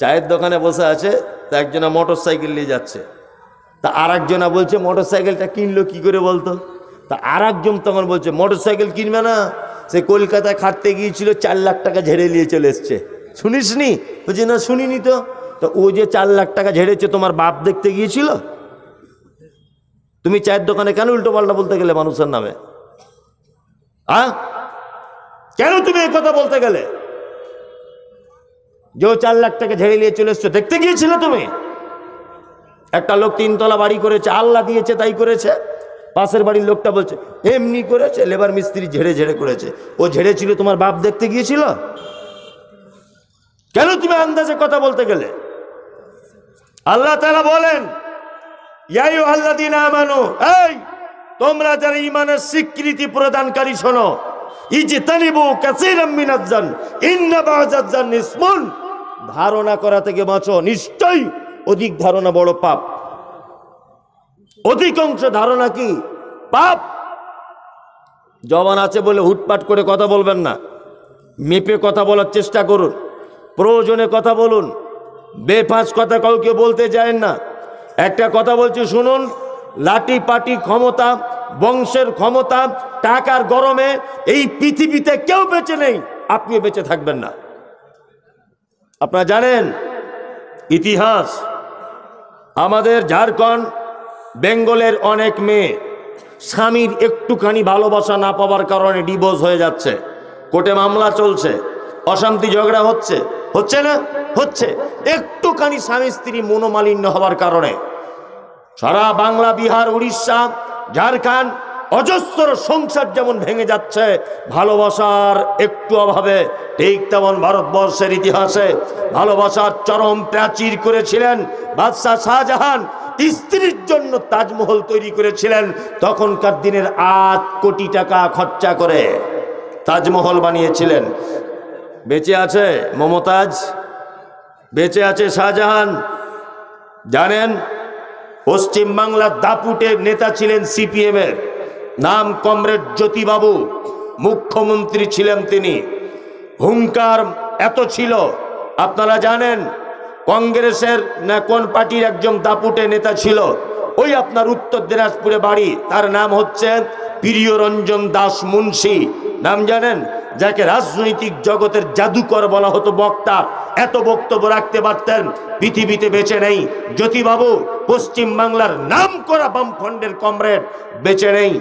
চায়ের দোকানে বসে আছে, তা একজনা মোটর সাইকেল নিয়ে যাচ্ছে। তা আর একজনা বলছে মোটর সাইকেলটা কিনলো কি করে বলতো? তা আর একজন তখন বলছে মোটর সাইকেল কিনবে না, সে কলকাতায় খাটতে গিয়েছিল, 4 লাখ টাকা ঝেড়ে নিয়ে চলে এসছে। শুনিসনি? বলছে না শুনিনি তো। তো ও যে 4 লাখ টাকা ঝেড়েছে তোমার বাপ দেখতে গিয়েছিল? তুমি চায়ের দোকানে কেন উল্টো পাল্টা বলতে গেলে মানুষের নামে? কেন তুমি এই কথা বলতে গেলে? যে 4 লাখ টাকা ঝেড়ে নিয়ে চলে এসছো, দেখতে গিয়েছিলে তুমি? একটা লোক 3 তলা বাড়ি করেছে, আল্লাহ দিয়েছে তাই করেছে। পাশের বাড়ির লোকটা বলছে এমনি করেছে, লেবার মিস্ত্রি ঝেড়ে ঝেড়ে করেছে। ও ঝেড়েছিল তোমার বাপ দেখতে গিয়েছিল? কেন তুমি আন্দাজে কথা বলতে গেলে? আল্লাহ তাআলা বলেন ইয়া আইয়ুহাল্লাযীনা আমানু, এই তোমরা যারা ঈমানের স্বীকৃতি প্রদানকারী শোনো, ইজতানিবু কাসীরাম মিনাজ-জান ইন্না বা'যাজ-জান ইসমুন, ধারণা করা থেকে বাঁচো, নিশ্চয়ই অধিক ধারণা বড় পাপ। অধিকাংশ ধারণা কি? পাপ। জবান আছে বলে হুটপাট করে কথা বলবেন না, মেপে কথা বলার চেষ্টা করুন, প্রয়োজনে কথা বলুন, বেফাঁস কথা কাউকে বলতে যায় না। একটা কথা বলছি শুনুন, লাঠি পাটি ক্ষমতা, বংশের ক্ষমতা, টাকার গরমে এই পৃথিবীতে কেউ বেঁচে নেই, আপনিও বেঁচে থাকবেন না। আপনারা জানেন ইতিহাস, আমাদের ঝাড়খণ্ড বেঙ্গলের অনেক মেয়ে স্বামীর একটুখানি ভালোবাসা না পাওয়ার কারণে ডিভোর্স হয়ে যাচ্ছে, কোর্টে মামলা চলছে, অশান্তি ঝগড়া হচ্ছে, হচ্ছে না? হচ্ছে। একটুখানি স্বামী স্ত্রী মনোমালিন্য হওয়ার কারণে সারা বাংলা, বিহার, উড়িষ্যা, ঝাড়খণ্ড অজস্র সংসার যেমন ভেঙে যাচ্ছে ভালোবাসার একটু অভাবে, ঠিক তেমন ভারতবর্ষের ইতিহাসে ভালোবাসার চরম প্রাচীর করেছিলেন বাদশাহ শাহজাহান। স্ত্রীর জন্য তাজমহল তৈরি করেছিলেন, তখনকার দিনের 8 কোটি টাকা খরচা করে তাজমহল বানিয়েছিলেন। বেঁচে আছে মমতাজ, বেঁচে আছে শাহজাহান। জানেন পশ্চিম বাংলার দাপুটের নেতা ছিলেন সিপিএমের, নাম কমরেড জ্যোতিবাবু, মুখ্যমন্ত্রী ছিলেন তিনি। হুঙ্কার এত ছিল, আপনারা জানেন কংগ্রেসের না কোন পার্টির একজন দাপুটে নেতা ছিল, ওই আপনার উত্তর দিনাজপুরে বাড়ি, তার নাম হচ্ছে প্রিয়রঞ্জন দাস মুন্সি। নাম জানেন? যাকে রাজনৈতিক জগতের জাদুকর বলা হতো, বক্তা, এত বক্তব্য রাখতে পারতেন, পৃথিবীতে বেঁচে নেই। জ্যোতিবাবু পশ্চিম বাংলার নাম করা বামফ্রন্টের কমরেড, বেঁচে নেই।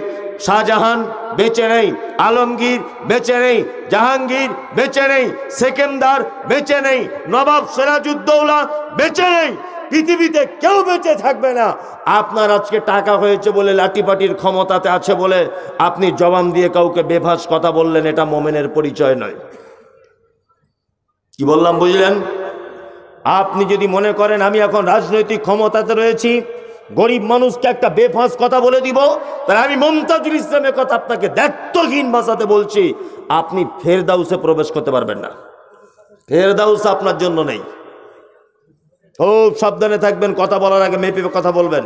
শাহজাহান বেঁচে নেই, আলমগীর বেঁচে নেই, জাহাঙ্গীর বেঁচে নেই, সেকেন্দার বেঁচে নেই, নবাব সিরাজউদ্দৌলা বেঁচে নেই, পৃথিবীতে কেউ বেঁচে থাকবে না। আপনার আজকে টাকা হয়েছে বলে, লাঠিপাটির ক্ষমতাতে আছে বলে আপনি জবান দিয়ে কাউকে বেফাঁস কথা বললেন, এটা মোমেনের পরিচয় নয়। কি বললাম বুঝলেন? আপনি যদি মনে করেন আমি এখন রাজনৈতিক ক্ষমতাতে রয়েছি, গরিব মানুষকে একটা বেফাঁস কথা বলে দিব, তাহলে আমি মুমতাজুল ইসলামের কথা আপনাকে দায়িত্বহীন ভাষাতে বলছি, আপনি ফেরদাউসে প্রবেশ করতে পারবেন না। ফেরদাউস আপনার জন্য নেই। খুব সাবধানে থাকবেন, কথা বলার আগে মেপে কথা বলবেন।